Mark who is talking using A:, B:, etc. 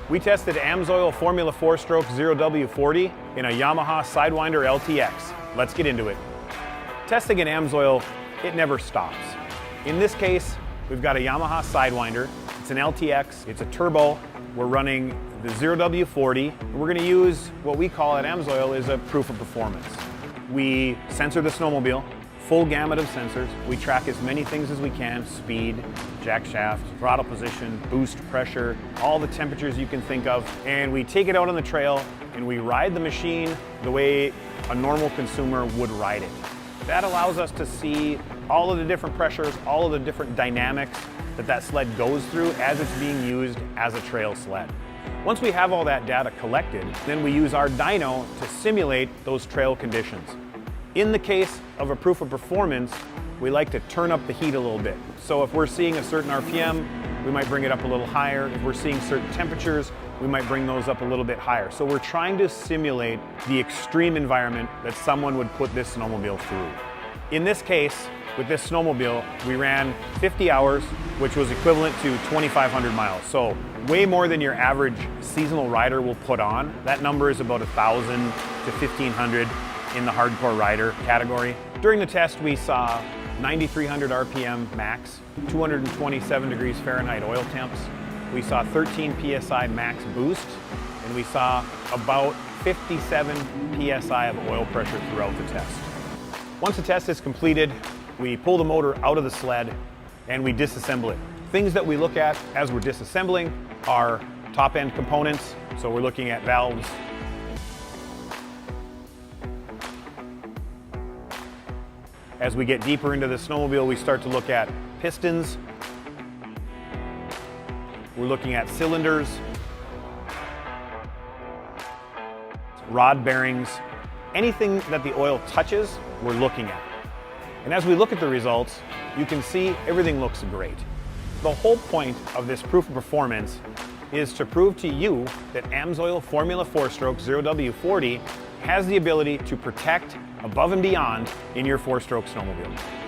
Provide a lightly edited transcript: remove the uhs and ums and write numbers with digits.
A: We tested AMSOIL Formula 4-stroke 0W40 in a Yamaha Sidewinder LTX. Let's get into it. Testing in AMSOIL, it never stops. In this case, we've got a Yamaha Sidewinder. It's an LTX, it's a turbo. We're running the 0W40. We're gonna use what we call at AMSOIL is a proof of performance. We sensor the snowmobile, full gamut of sensors. We track as many things as we can: speed, jack shaft, throttle position, boost pressure, all the temperatures you can think of. And we take it out on the trail and we ride the machine the way a normal consumer would ride it. That allows us to see all of the different pressures, all of the different dynamics that sled goes through as it's being used as a trail sled. Once we have all that data collected, then we use our dyno to simulate those trail conditions. In the case of a proof of performance, we like to turn up the heat a little bit. So if we're seeing a certain RPM, we might bring it up a little higher. If we're seeing certain temperatures, we might bring those up a little bit higher. So we're trying to simulate the extreme environment that someone would put this snowmobile through. In this case, with this snowmobile, we ran 50 hours, which was equivalent to 2,500 miles. So way more than your average seasonal rider will put on. That number is about 1,000 to 1,500 in the hardcore rider category. During the test, we saw 9,300 RPM max, 227 degrees Fahrenheit oil temps. We saw 13 PSI max boost, and we saw about 57 PSI of oil pressure throughout the test. Once the test is completed, we pull the motor out of the sled and we disassemble it. Things that we look at as we're disassembling are top end components. So we're looking at valves, as we get deeper into the snowmobile, we start to look at pistons. We're looking at cylinders, rod bearings, anything that the oil touches, we're looking at. And as we look at the results, you can see everything looks great. The whole point of this proof of performance is to prove to you that AMSOIL Formula 4-stroke 0W40 has the ability to protect above and beyond in your 4-stroke snowmobile.